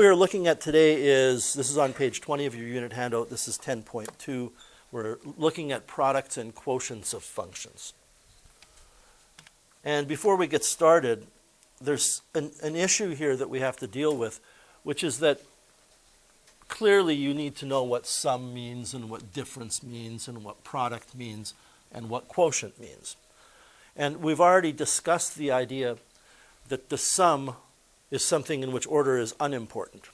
What we're looking at today is, this is on page 20 of your unit handout, this is 10.2. We're looking at products and quotients of functions. And before we get started, there's an issue here that we have to deal with, which is that clearly you need to know what sum means and what difference means and what product means and what quotient means. And we've already discussed the idea that the sum is something in which order is unimportant.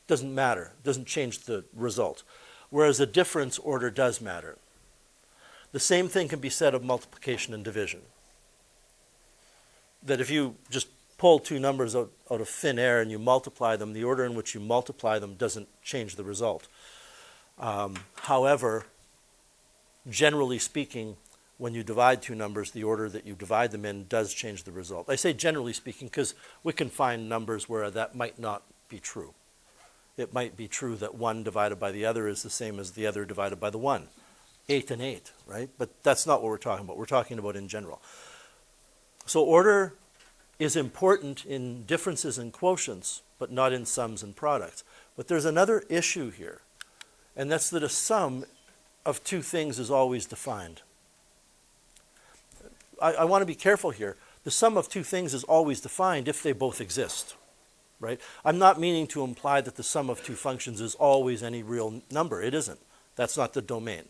Doesn't matter, doesn't change the result. Whereas a difference, order does matter. The same thing can be said of multiplication and division. That if you just pull two numbers out of thin air and you multiply them, the order in which you multiply them doesn't change the result. However, generally speaking, when you divide two numbers, the order that you divide them in does change the result. I say generally speaking because we can find numbers where that might not be true. It might be true that 1 divided by the other is the same as the other divided by the 1. 8 and 8, right? But that's not what we're talking about. We're talking about in general. So order is important in differences and quotients, but not in sums and products. But there's another issue here, and that's that a sum of two things is always defined. I want to be careful here. The sum of two things is always defined if they both exist, right? I'm not meaning to imply that the sum of two functions is always any real number. It isn't. That's not the domain.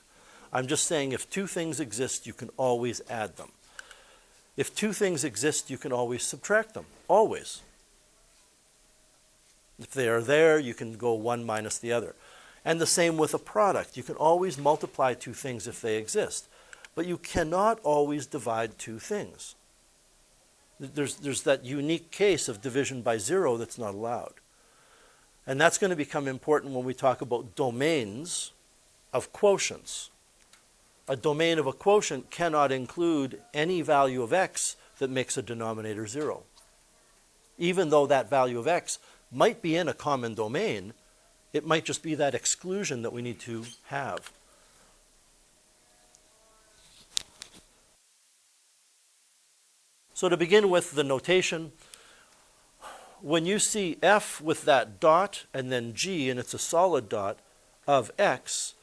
I'm just saying if two things exist, you can always add them. If two things exist, you can always subtract them, always. If they are there, you can go one minus the other. And the same with a product. You can always multiply two things if they exist. But you cannot always divide two things. There's that unique case of division by zero that's not allowed. And that's going to become important when we talk about domains of quotients. A domain of a quotient cannot include any value of x that makes a denominator 0. Even though that value of x might be in a common domain, it might just be that exclusion that we need to have. So to begin with the notation, when you see f with that dot and then g, and it's a solid dot, of x,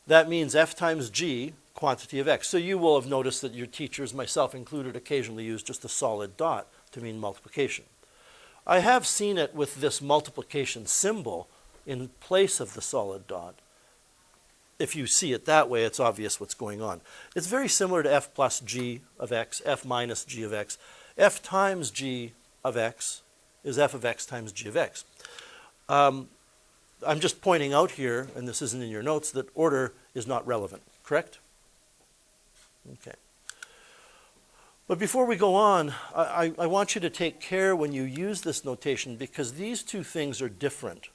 that means f times g, quantity of x. So you will have noticed that your teachers, myself included, occasionally use just a solid dot to mean multiplication. I have seen it with this multiplication symbol in place of the solid dot. If you see it that way, it's obvious what's going on. It's very similar to f plus g of x, f minus g of x. F times g of x is f of x times g of x. I'm just pointing out here, and this isn't in your notes, that order is not relevant, correct? Okay. But before we go on, I want you to take care when you use this notation because these two things are different.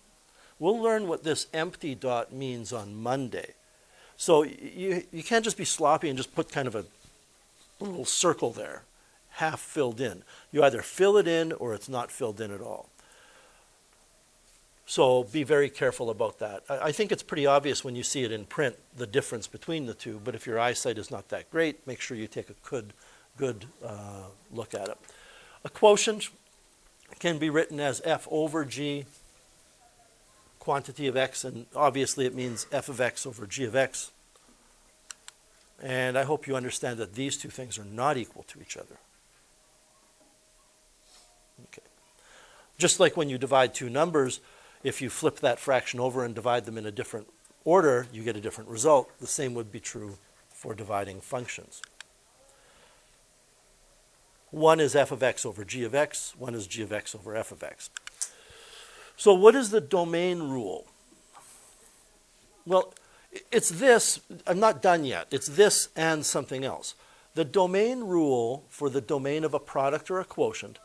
We'll learn what this empty dot means on Monday. So you can't just be sloppy and just put kind of a little circle there, half filled in. You either fill it in or it's not filled in at all. So be very careful about that. I think it's pretty obvious when you see it in print, the difference between the two, but if your eyesight is not that great, make sure you take a good look at it. A quotient can be written as f over g, quantity of x, and obviously it means f of x over g of x. And I hope you understand that these two things are not equal to each other. Okay. Just like when you divide two numbers, if you flip that fraction over and divide them in a different order, you get a different result. The same would be true for dividing functions. One is f of x over g of x, one is g of x over f of x. So what is the domain rule? Well, it's this. I'm not done yet. It's this and something else. The domain rule for the domain of a product or a quotient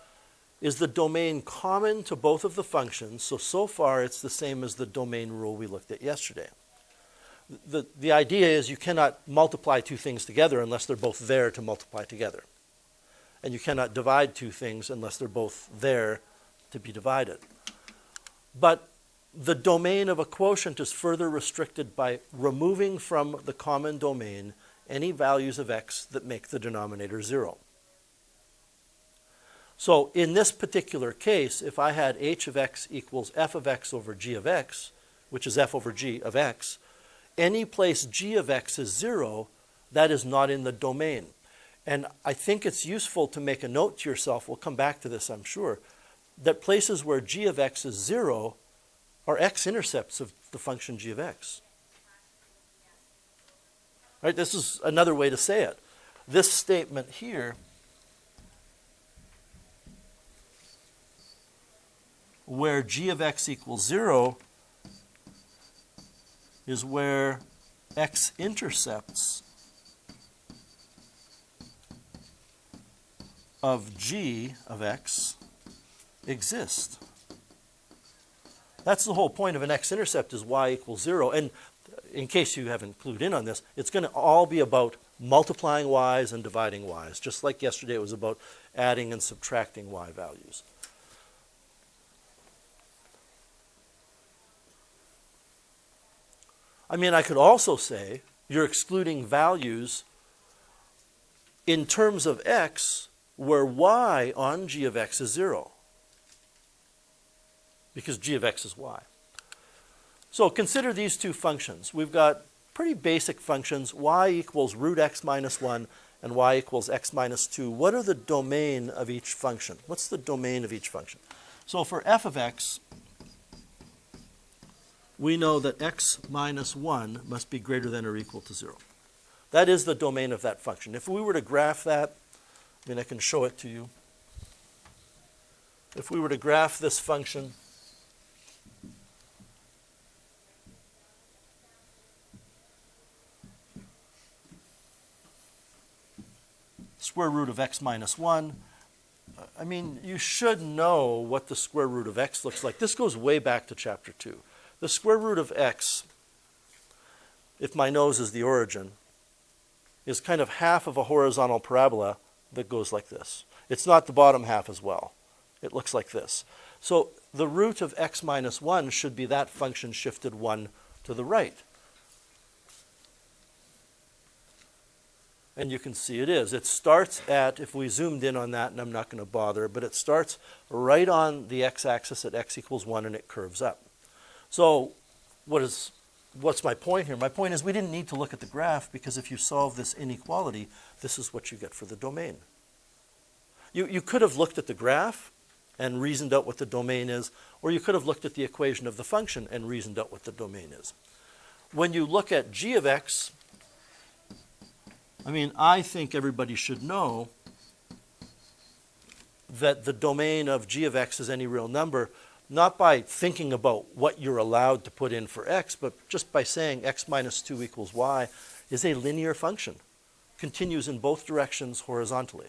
is the domain common to both of the functions. So far it's the same as the domain rule we looked at yesterday. The idea is you cannot multiply two things together unless they're both there to multiply together. And you cannot divide two things unless they're both there to be divided. But the domain of a quotient is further restricted by removing from the common domain any values of x that make the denominator 0. So in this particular case, if I had h of x equals f of x over g of x, which is f over g of x, any place g of x is 0, that is not in the domain. And I think it's useful to make a note to yourself, we'll come back to this I'm sure, that places where g of x is 0 are x-intercepts of the function g of x. Right? This is another way to say it. This statement here where g of x equals 0 is where x-intercepts of g of x exist. That's the whole point of an x-intercept, is y equals 0. And in case you haven't clued in on this, it's going to all be about multiplying y's and dividing y's, just like yesterday it was about adding and subtracting y values. I mean, I could also say you're excluding values in terms of x where y on g of x is 0, because g of x is y. So consider these two functions. We've got pretty basic functions, y equals root x minus 1 and y equals x minus 2. What are the domain of each function? What's the domain of each function? So for f of x, we know that x minus 1 must be greater than or equal to 0. That is the domain of that function. If we were to graph that, I mean, I can show it to you. If we were to graph this function, square root of x minus 1, I mean, you should know what the square root of x looks like. This goes way back to chapter 2. The square root of x, if my nose is the origin, is kind of half of a horizontal parabola that goes like this. It's not the bottom half as well. It looks like this. So the root of x minus 1 should be that function shifted 1 to the right. And you can see it is. It starts at, if we zoomed in on that, and I'm not going to bother, but it starts right on the x-axis at x equals 1, and it curves up. So what's my point here? My point is we didn't need to look at the graph, because if you solve this inequality, this is what you get for the domain. You could have looked at the graph and reasoned out what the domain is, or you could have looked at the equation of the function and reasoned out what the domain is. When you look at g of x, I mean, I think everybody should know that the domain of g of x is any real number, not by thinking about what you're allowed to put in for x, but just by saying x minus 2 equals y is a linear function, continues in both directions horizontally.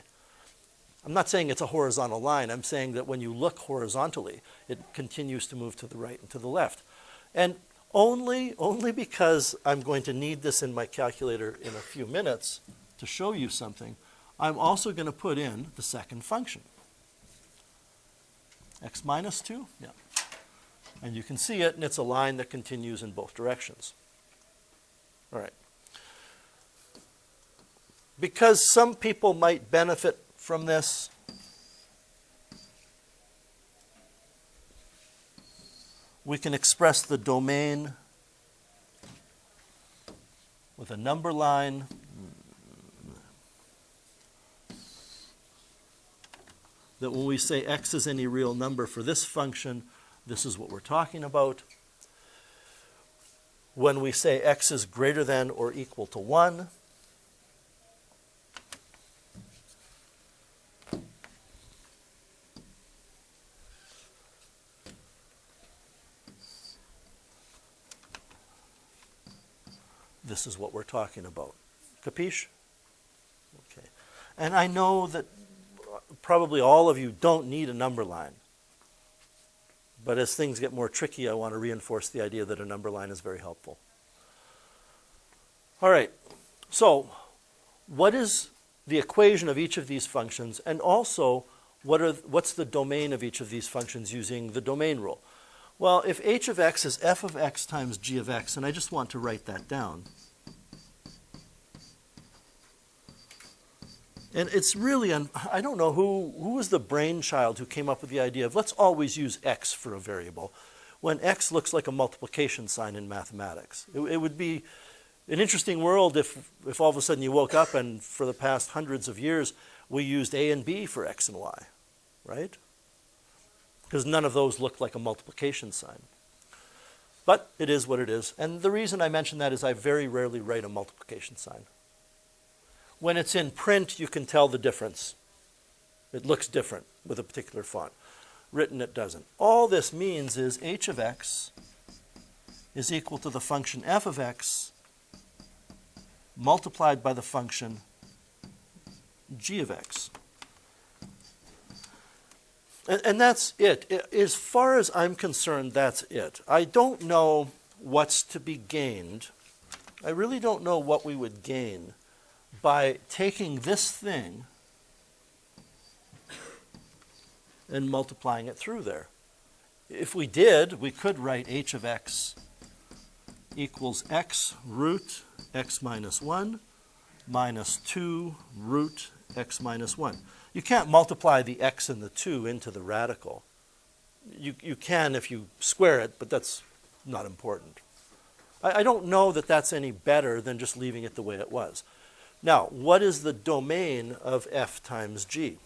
I'm not saying it's a horizontal line. I'm saying that when you look horizontally, it continues to move to the right and to the left. And only because I'm going to need this in my calculator in a few minutes to show you something, I'm also going to put in the second function. X minus 2, yeah. And you can see it, and it's a line that continues in both directions. All right. Because some people might benefit from this, we can express the domain with a number line. That when we say x is any real number for this function, this is what we're talking about. When we say x is greater than or equal to 1, this is what we're talking about. Capiche? Okay. And I know that probably all of you don't need a number line. But as things get more tricky, I want to reinforce the idea that a number line is very helpful. All right. So what is the equation of each of these functions? And also, what's the domain of each of these functions using the domain rule? Well, if h of x is f of x times g of x, and I just want to write that down, And it's really, I don't know who was the brainchild who came up with the idea of let's always use x for a variable when x looks like a multiplication sign in mathematics. It would be an interesting world if all of a sudden you woke up and for the past hundreds of years we used a and b for x and y, right? Because none of those look like a multiplication sign. But it is what it is. And the reason I mention that is I very rarely write a multiplication sign. When it's in print, you can tell the difference. It looks different with a particular font. Written, it doesn't. All this means is h of x is equal to the function f of x multiplied by the function g of x. And that's it. As far as I'm concerned, that's it. I don't know what's to be gained. I really don't know what we would gain by taking this thing and multiplying it through there. If we did, we could write h of x equals x root x minus 1 minus 2 root x minus 1. You can't multiply the x and the 2 into the radical. You can if you square it, but that's not important. I don't know that that's any better than just leaving it the way it was. Now, what is the domain of f times g?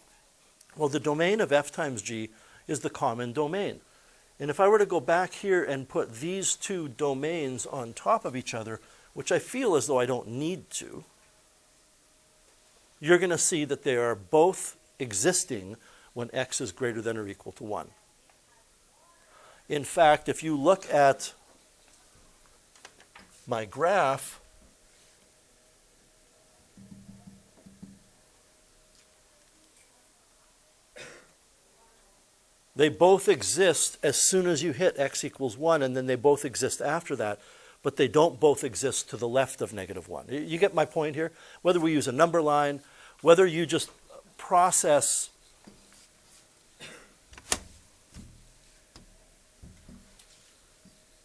Well, the domain of f times g is the common domain. And if I were to go back here and put these two domains on top of each other, which I feel as though I don't need to, you're going to see that they are both existing when x is greater than or equal to 1. In fact, if you look at my graph, they both exist as soon as you hit x equals 1, and then they both exist after that, but they don't both exist to the left of negative 1. You get my point here? Whether we use a number line, whether you just process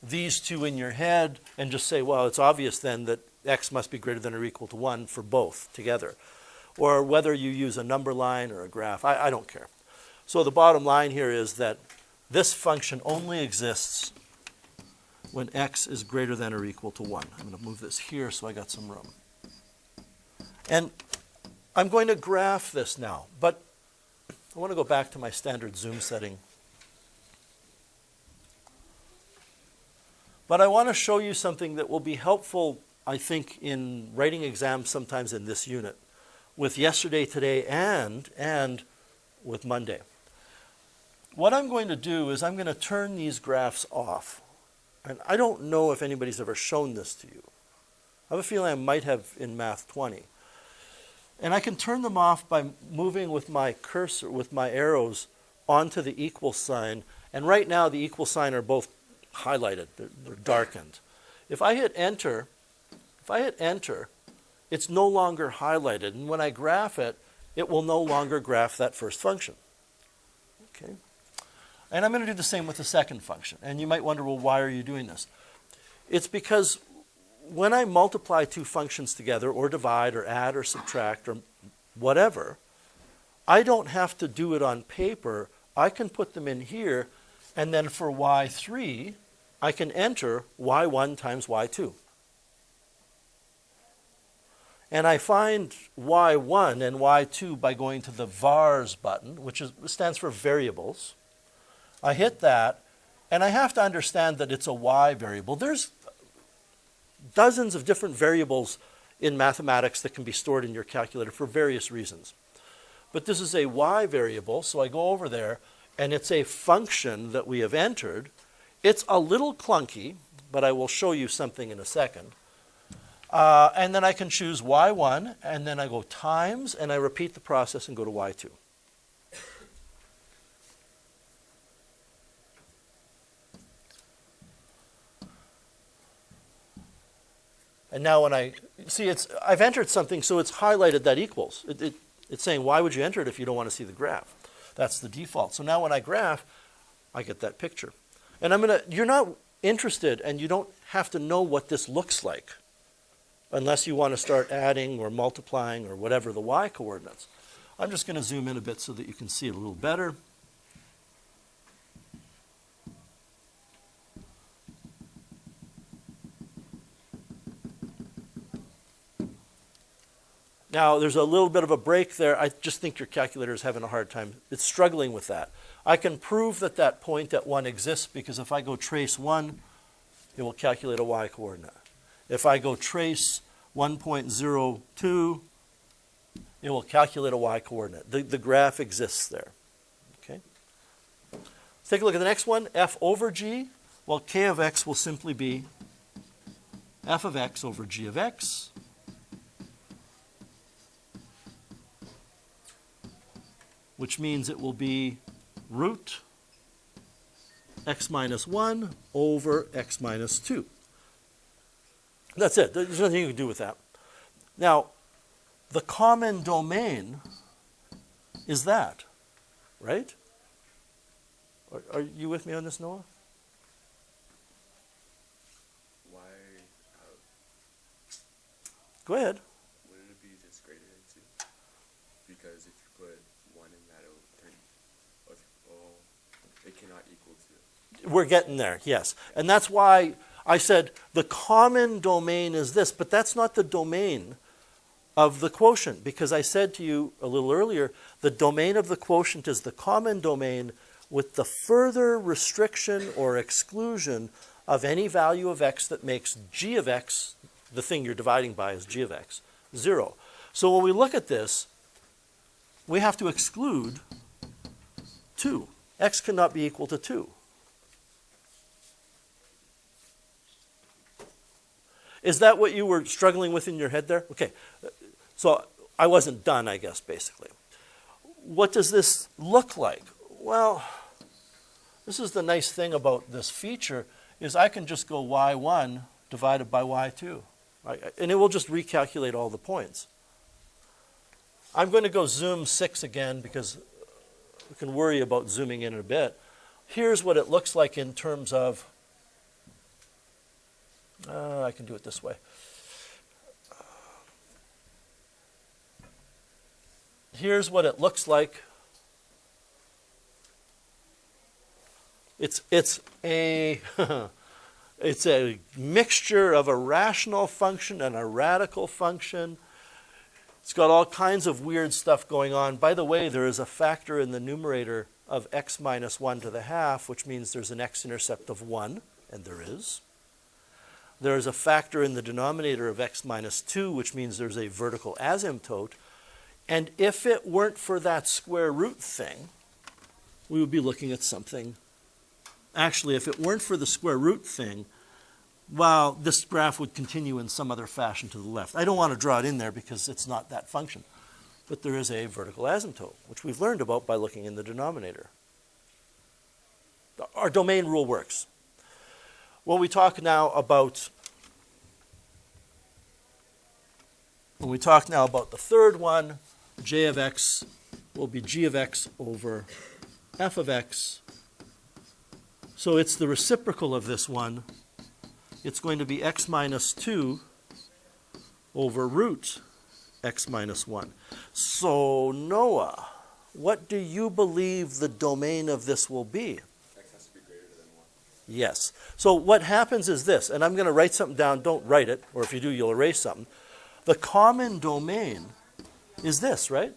these two in your head and just say, well, it's obvious then that x must be greater than or equal to 1 for both together. Or whether you use a number line or a graph, I don't care. So the bottom line here is that this function only exists when x is greater than or equal to 1. I'm going to move this here so I got some room. And I'm going to graph this now, but I want to go back to my standard zoom setting. But I want to show you something that will be helpful, I think, in writing exams sometimes in this unit, with yesterday, today, and with Monday. What I'm going to do is I'm going to turn these graphs off. And I don't know if anybody's ever shown this to you. I have a feeling I might have in Math 20. And I can turn them off by moving with my cursor, with my arrows, onto the equal sign. And right now the equal sign are both highlighted. They're darkened. If I hit enter, it's no longer highlighted. And when I graph it, it will no longer graph that first function. Okay? And I'm going to do the same with the second function. And you might wonder, well, why are you doing this? It's because when I multiply two functions together, or divide, or add, or subtract, or whatever, I don't have to do it on paper. I can put them in here, and then for y3, I can enter y1 times y2. And I find y1 and y2 by going to the vars button, which stands for variables. I hit that, and I have to understand that it's a y variable. There's dozens of different variables in mathematics that can be stored in your calculator for various reasons. But this is a y variable, so I go over there, and it's a function that we have entered. It's a little clunky, but I will show you something in a second. And then I can choose y1, and then I go times, and I repeat the process and go to y2. And now when I see I've entered something, so it's highlighted that equals. It's saying, why would you enter it if you don't want to see the graph? That's the default. So now when I graph, I get that picture. And you're not interested, and you don't have to know what this looks like unless you want to start adding or multiplying or whatever the y coordinates. I'm just going to zoom in a bit so that you can see it a little better. Now, there's a little bit of a break there. I just think your calculator is having a hard time. It's struggling with that. I can prove that that point at 1 exists because if I go trace 1, it will calculate a y coordinate. If I go trace 1.02, it will calculate a y coordinate. The graph exists there. Okay. Let's take a look at the next one, f over g. Well, k of x will simply be f of x over g of x. Which means it will be root x minus 1 over x minus 2. That's it. There's nothing you can do with that. Now, the common domain is that, right? Are you with me on this, Noah? Why? Go ahead. Wouldn't it be just greater than 2? Because if you put 1 in that, it will turn. It cannot equal 2. We're getting there, yes. And that's why I said the common domain is this, but that's not the domain of the quotient, because I said to you a little earlier, the domain of the quotient is the common domain with the further restriction or exclusion of any value of x that makes g of x, the thing you're dividing by is g of x, 0. So when we look at this, we have to exclude 2. X cannot be equal to 2. Is that what you were struggling with in your head there? Okay, so I wasn't done, I guess, basically. What does this look like? Well, this is the nice thing about this feature, is I can just go y1 divided by y2, right? And it will just recalculate all the points. I'm going to go zoom 6 again because we can worry about zooming in a bit. Here's what it looks like in terms of, I can do it this way. Here's what it looks like. It's a it's a mixture of a rational function and a radical function. It's got all kinds of weird stuff going on. By the way, there is a factor in the numerator of x minus 1 to the half, which means there's an x-intercept of 1, and there is. There is a factor in the denominator of x minus 2, which means there's a vertical asymptote. And if it weren't for that square root thing, we would be looking at something. Actually, if it weren't for the square root thing, well, this graph would continue in some other fashion to the left. I don't want to draw it in there because it's not that function. But there is a vertical asymptote, which we've learned about by looking in the denominator. Our domain rule works. When we talk now about the third one, j of x will be g of x over f of x. So it's the reciprocal of this one. It's going to be x minus 2 over root x minus 1. So Noah, what do you believe the domain of this will be? X has to be greater than 1. Yes. So what happens is this, and I'm going to write something down. Don't write it, or if you do, you'll erase something. The common domain is this, right?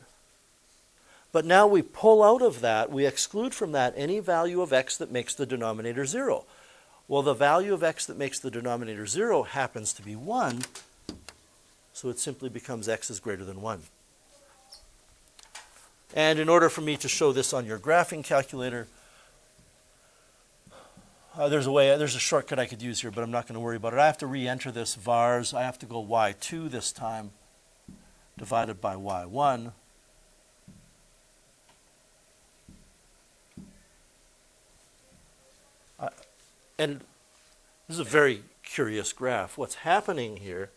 But now we pull out of that, we exclude from that any value of x that makes the denominator 0. Well, the value of x that makes the denominator 0 happens to be 1, so it simply becomes x is greater than 1. And in order for me to show this on your graphing calculator, there's a shortcut I could use here, but I'm not going to worry about it. I have to re-enter this vars. I have to go y2 this time, divided by y1. And this is a very curious graph. What's happening here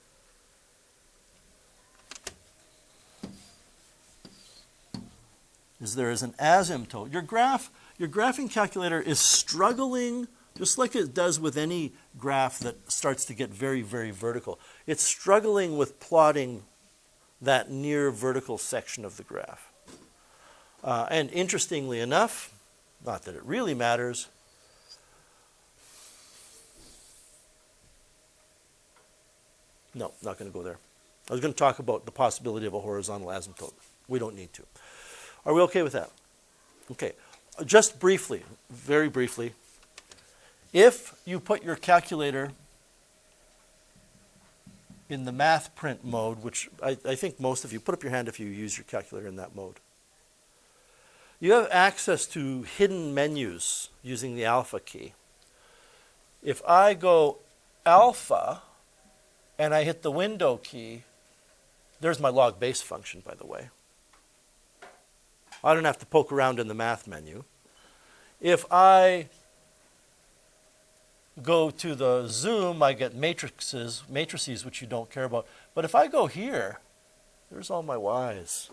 is there is an asymptote. Your graphing calculator is struggling, just like it does with any graph that starts to get very, very vertical. It's struggling with plotting that near vertical section of the graph. And interestingly enough, not that it really matters, no, not going to go there. I was going to talk about the possibility of a horizontal asymptote. We don't need to. Are we okay with that? Okay. Just briefly, very briefly, if you put your calculator in the math print mode, which I think most of you, put up your hand if you use your calculator in that mode. You have access to hidden menus using the alpha key. If I go alpha and I hit the window key, there's my log base function, by the way. I don't have to poke around in the math menu. If I go to the zoom, I get matrices, which you don't care about. But if I go here, there's all my y's.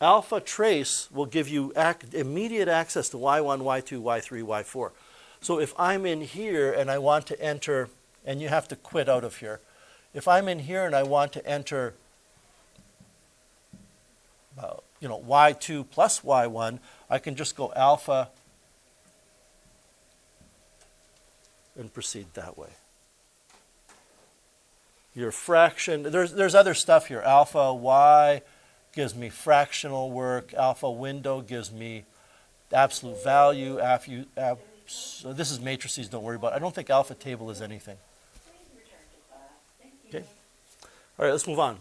Alpha trace will give you immediate access to y1, y2, y3, y4. So if I'm in here and I want to enter, and you have to quit out of here. If I'm in here and I want to enter y2 plus y1, I can just go alpha and proceed that way. Your fraction, there's other stuff here. Alpha y gives me fractional work. Alpha window gives me absolute value. So this is matrices, don't worry about it. I don't think alpha table is anything. Okay. All right, let's move on.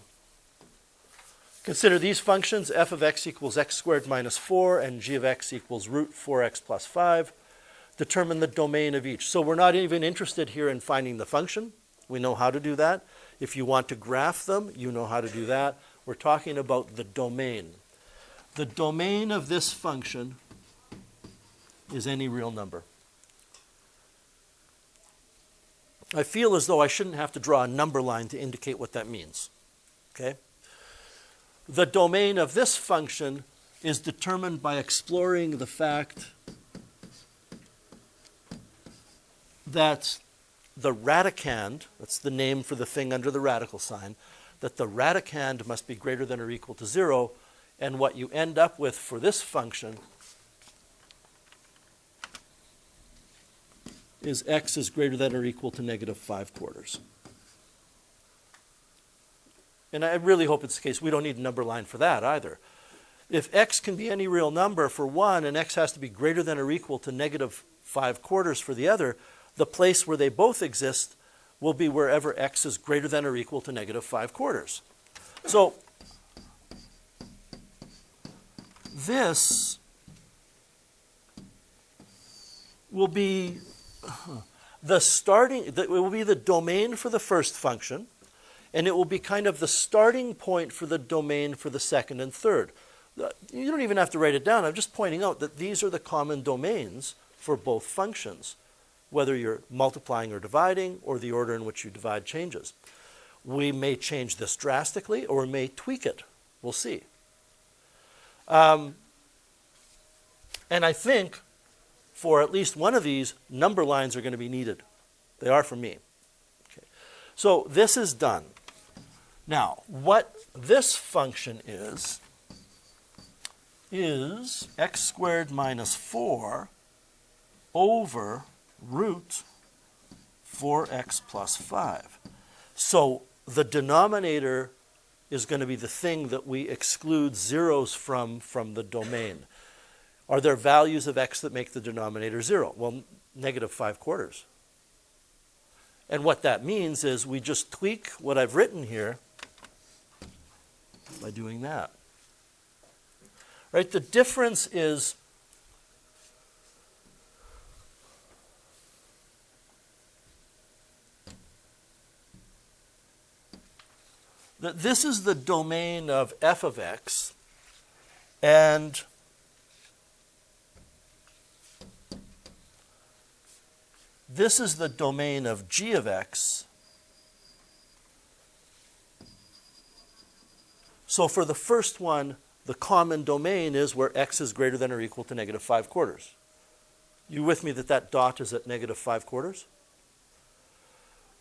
Consider these functions. F of x equals x squared minus 4 and g of x equals root 4x plus 5. Determine the domain of each. So we're not even interested here in finding the function. We know how to do that. If you want to graph them, you know how to do that. We're talking about the domain. The domain of this function is any real number. I feel as though I shouldn't have to draw a number line to indicate what that means. Okay? The domain of this function is determined by exploring the fact that the radicand, that's the name for the thing under the radical sign, that the radicand must be greater than or equal to 0, and what you end up with for this function is x is greater than or equal to negative 5/4. And I really hope it's the case. We don't need a number line for that either. If x can be any real number for one and x has to be greater than or equal to negative 5/4 for the other, the place where they both exist will be wherever x is greater than or equal to negative 5/4. So this will be it will be the domain for the first function, and it will be kind of the starting point for the domain for the second and third. You don't even have to write it down. I'm just pointing out that these are the common domains for both functions, whether you're multiplying or dividing, or the order in which you divide changes. We may change this drastically, or we may tweak it. We'll see. And I think for at least one of these, number lines are going to be needed. They are for me. Okay. So this is done. Now, what this function is x squared minus 4 over root 4x plus 5. So the denominator is going to be the thing that we exclude zeros from the domain. Are there values of x that make the denominator 0? Well, negative 5/4. And what that means is we just tweak what I've written here by doing that. Right? The difference is that this is the domain of f of x, and this is the domain of g of x. So for the first one, the common domain is where x is greater than or equal to negative 5/4. You with me that that dot is at negative 5/4?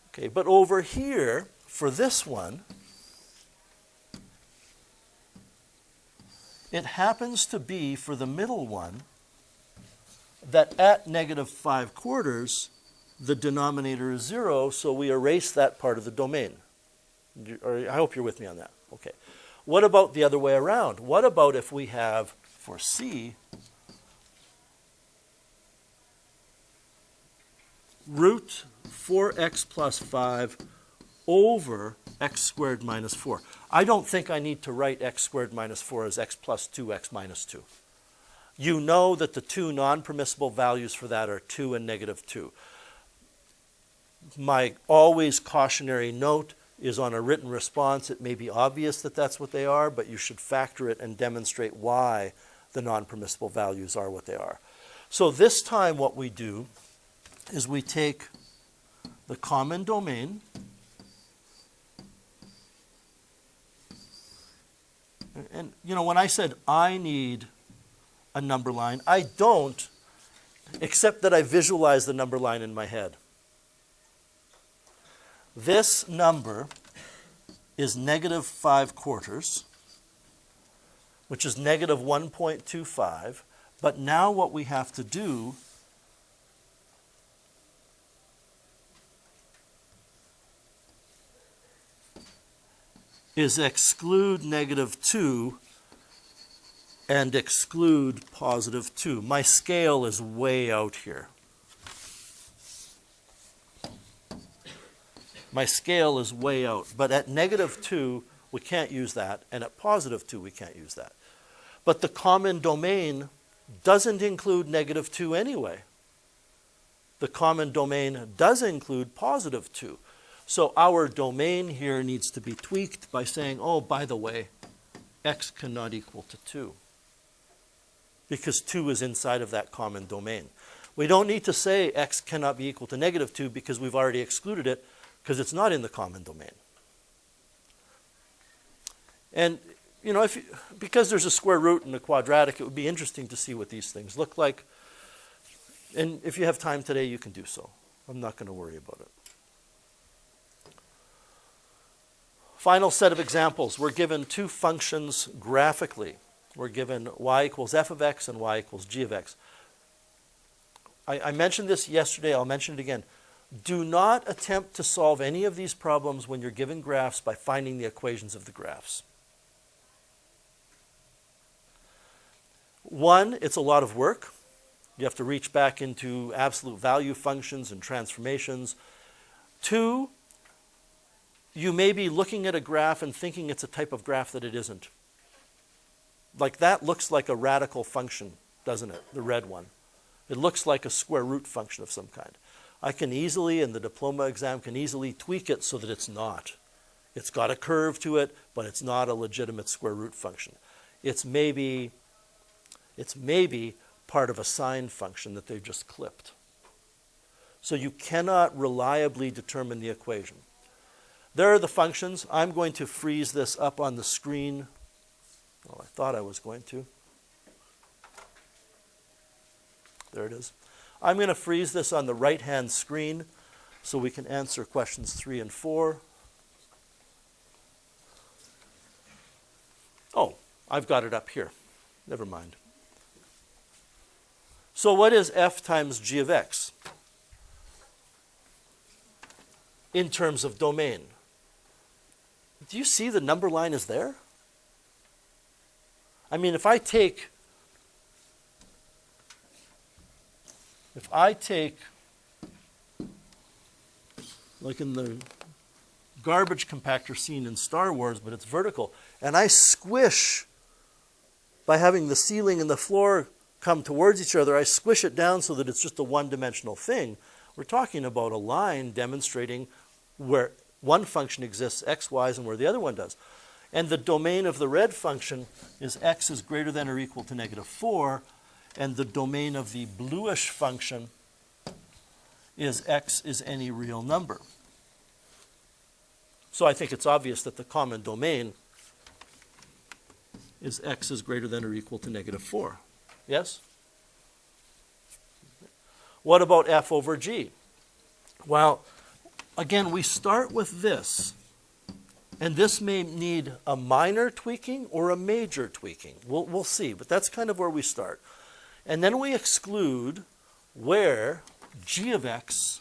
Okay, but over here, for this one, It happens to be for the middle one that at negative 5/4, the denominator is 0, so we erase that part of the domain. I hope you're with me on that. Okay. What about the other way around? What about if we have, for C, root 4x plus 5 over x squared minus 4. I don't think I need to write x squared minus 4 as x plus 2, x minus 2. You know that the two non-permissible values for that are 2 and negative 2. My always cautionary note is on a written response. It may be obvious that that's what they are, but you should factor it and demonstrate why the non-permissible values are what they are. So this time what we do is we take the common domain, and you know, when I said I need a number line, I don't, except that I visualize the number line in my head. This number is negative 5/4, which is negative 1.25. But now what we have to do is exclude negative 2 and exclude positive 2. My scale is way out here. My scale is way out. But at negative 2, we can't use that. And at positive 2, we can't use that. But the common domain doesn't include negative 2 anyway. The common domain does include positive 2. So our domain here needs to be tweaked by saying, oh, by the way, x cannot equal to 2. Because 2 is inside of that common domain. We don't need to say x cannot be equal to negative 2 because we've already excluded it, because it's not in the common domain. And, you know, because there's a square root and a quadratic, it would be interesting to see what these things look like. And if you have time today, you can do so. I'm not going to worry about it. Final set of examples. We're given two functions graphically. We're given y equals f of x and y equals g of x. I mentioned this yesterday. I'll mention it again. Do not attempt to solve any of these problems when you're given graphs by finding the equations of the graphs. One, it's a lot of work. You have to reach back into absolute value functions and transformations. Two, you may be looking at a graph and thinking it's a type of graph that it isn't. Like that looks like a radical function, doesn't it? The red one. It looks like a square root function of some kind. I can easily, in the diploma exam, can easily tweak it so that it's not. It's got a curve to it, but it's not a legitimate square root function. It's maybe part of a sine function that they've just clipped. So you cannot reliably determine the equation. There are the functions. I'm going to freeze this up on the screen. Well, I thought I was going to. There it is. I'm going to freeze this on the right-hand screen so we can answer questions 3 and 4. Oh, I've got it up here. Never mind. So what is f times g of x in terms of domain? Do you see the number line is there? I mean, if I take, like in the garbage compactor scene in Star Wars, but it's vertical, and I squish, by having the ceiling and the floor come towards each other, I squish it down so that it's just a one-dimensional thing. We're talking about a line demonstrating where one function exists, x, y, and where the other one does. And the domain of the red function is x is greater than or equal to negative 4, and the domain of the bluish function is x is any real number. So I think it's obvious that the common domain is x is greater than or equal to negative 4. Yes? What about f over g? Well, again, we start with this. And this may need a minor tweaking or a major tweaking. We'll see, but that's kind of where we start. And then we exclude where g of x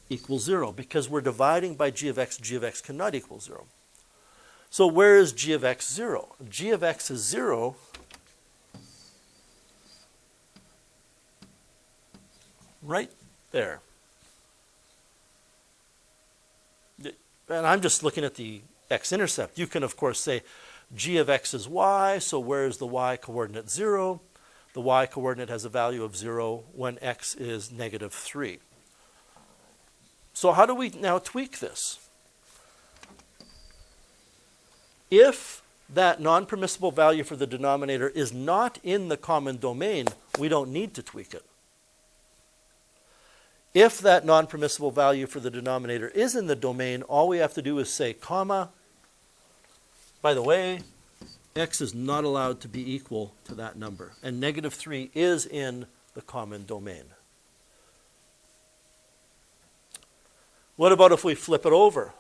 equals 0, because we're dividing by g of x cannot equal 0. So where is g of x 0? G of x is 0 right there. And I'm just looking at the x-intercept. You can, of course, say g of x is y, so where is the y-coordinate 0? The y-coordinate has a value of 0 when x is negative 3. So how do we now tweak this? If that non-permissible value for the denominator is not in the common domain, we don't need to tweak it. If that non-permissible value for the denominator is in the domain, all we have to do is say, comma, by the way, x is not allowed to be equal to that number. And negative 3 is in the common domain. What about if we flip it over?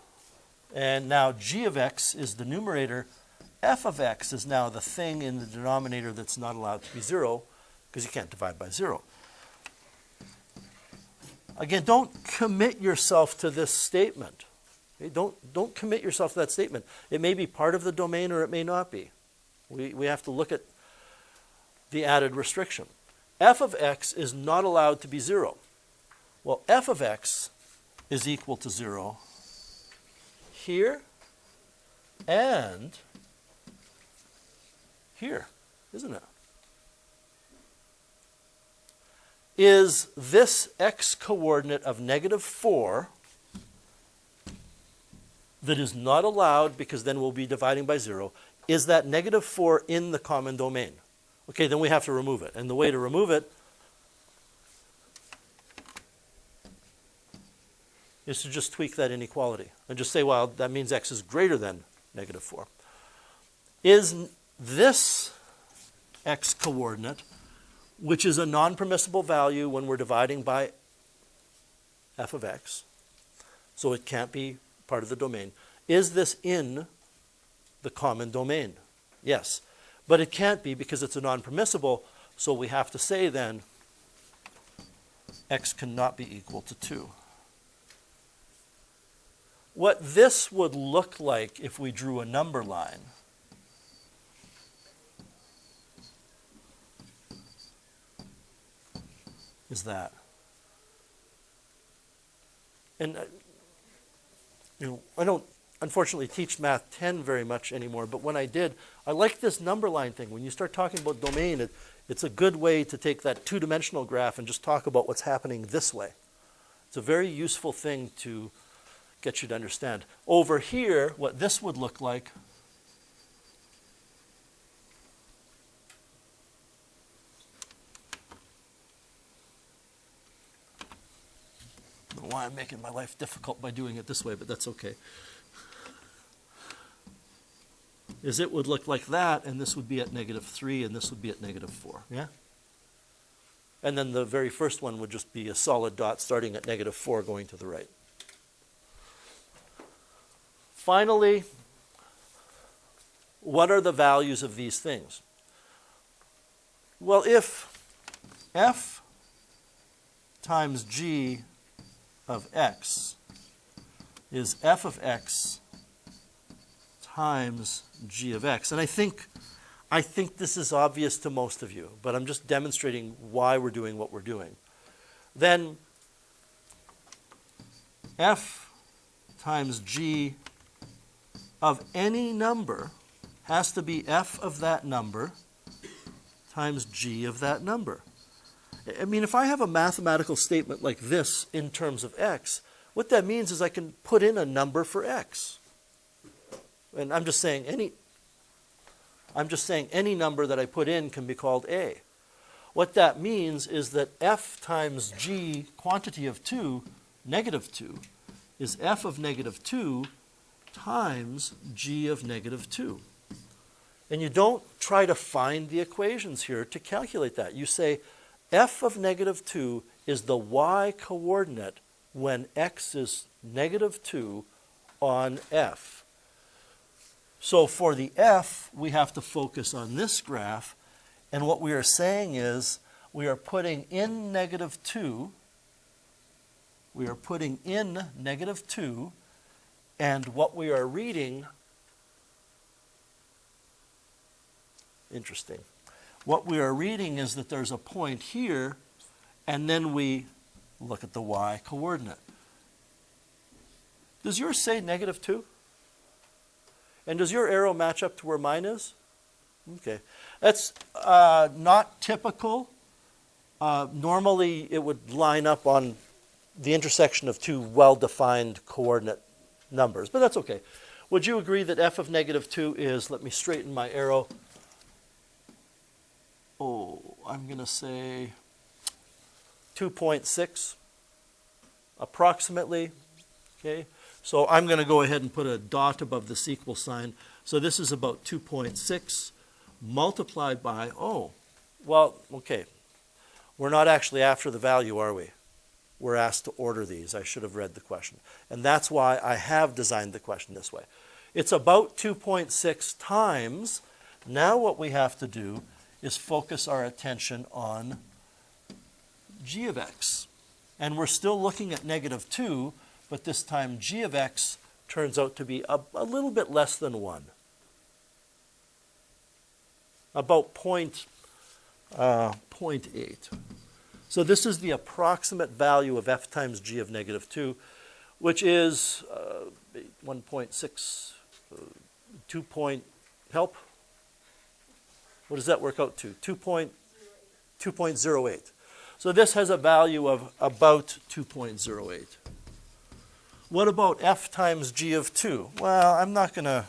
And now g of x is the numerator. F of x is now the thing in the denominator that's not allowed to be 0, because you can't divide by 0. Again, don't commit yourself to this statement. Okay? Don't commit yourself to that statement. It may be part of the domain or it may not be. We have to look at the added restriction. F of x is not allowed to be 0. Well, f of x is equal to 0 here and here, isn't it? Is this x-coordinate of negative 4 that is not allowed, because then we'll be dividing by 0, is that negative 4 in the common domain? Okay, then we have to remove it. And the way to remove it is to just tweak that inequality and just say, well, that means x is greater than negative 4. Is this x-coordinate, which is a non-permissible value when we're dividing by f of x, so it can't be part of the domain, is this in the common domain? Yes. But it can't be because it's a non-permissible, so we have to say then x cannot be equal to 2. What this would look like if we drew a number line is that. And I don't unfortunately teach Math 10 very much anymore, but when I did, I like this number line thing. When you start talking about domain, it's a good way to take that two-dimensional graph and just talk about what's happening this way. It's a very useful thing to get you to understand. Over here, what this would look like I don't know why I'm making my life difficult by doing it this way, but that's okay. Is it would look like that, and this would be at negative 3, and this would be at negative 4, yeah? And then the very first one would just be a solid dot starting at negative 4 going to the right. Finally, what are the values of these things? Well, if f times g of x is f of x times g of x, and I think this is obvious to most of you, but I'm just demonstrating why we're doing what we're doing. Then f times g of any number has to be f of that number times g of that number. I mean, if I have a mathematical statement like this in terms of x, what that means is I can put in a number for x. And I'm just saying any number that I put in can be called a. What that means is that f times g, quantity of 2, negative 2, is f of negative 2 times g of negative 2. And you don't try to find the equations here to calculate that. You say f of negative 2 is the y-coordinate when x is negative 2 on f. So for the f, we have to focus on this graph. And what we are saying is we are putting in negative 2. We are putting in negative 2. And what we are reading, interesting. What we are reading is that there's a point here, and then we look at the y coordinate. Does yours say negative 2? And does your arrow match up to where mine is? Okay. That's not typical. Normally, it would line up on the intersection of two well-defined coordinate numbers, but that's okay. Would you agree that f of negative 2 is, let me straighten my arrow, I'm going to say 2.6 approximately, okay? So I'm going to go ahead and put a dot above this equal sign. So this is about 2.6 multiplied by, okay. We're not actually after the value, are we? We're asked to order these. I should have read the question. And that's why I have designed the question this way. It's about 2.6 times. Now what we have to do is focus our attention on g of x. And we're still looking at negative 2, but this time g of x turns out to be a little bit less than 1. About 0.8. So this is the approximate value of f times g of negative 2, which is 1.6, 2 point, help? What does that work out to? 2.08. So this has a value of about 2.08. What about f times g of 2? Well, I'm not going to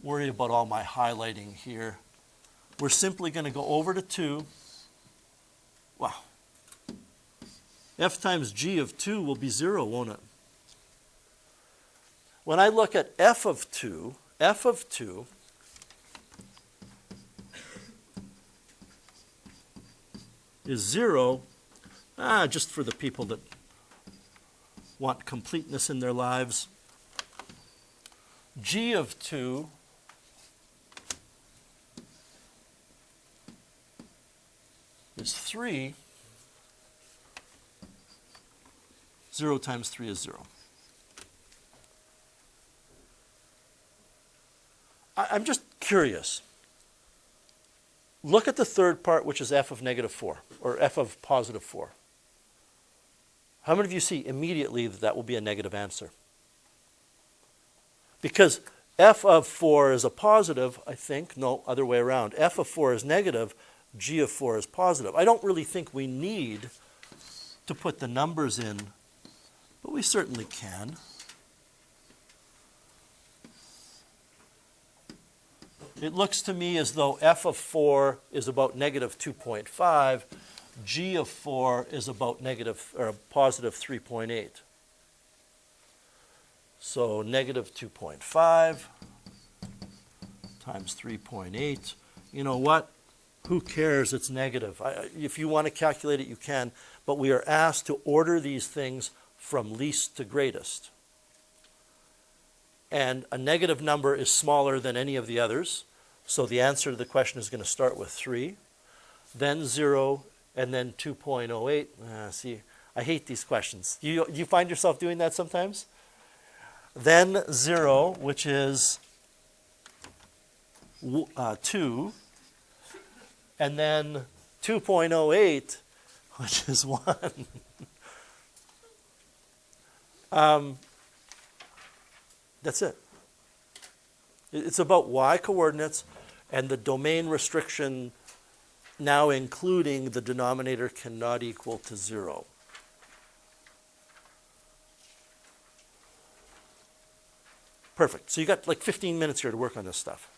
worry about all my highlighting here. We're simply going to go over to 2. Wow. F times g of 2 will be 0, won't it? When I look at f of 2 is 0, just for the people that want completeness in their lives. G of 2 is 3. 0 times 3 is 0. I'm just curious. Look at the third part, which is f of negative 4, or f of positive 4. How many of you see immediately that that will be a negative answer? Because f of 4 is a positive, I think. No, other way around. F of 4 is negative, g of 4 is positive. I don't really think we need to put the numbers in, but we certainly can. It looks to me as though f of 4 is about negative 2.5, g of 4 is about negative or positive 3.8. So negative 2.5 times 3.8. You know what? Who cares? It's negative. If you want to calculate it, you can. But we are asked to order these things from least to greatest. And a negative number is smaller than any of the others. So the answer to the question is going to start with 3, then 0, and then 2.08. See, I hate these questions. You find yourself doing that sometimes? Then 0, which is 2, and then 2.08, which is 1. That's it. It's about y coordinates and the domain restriction now including the denominator cannot equal to 0. Perfect. So you got like 15 minutes here to work on this stuff.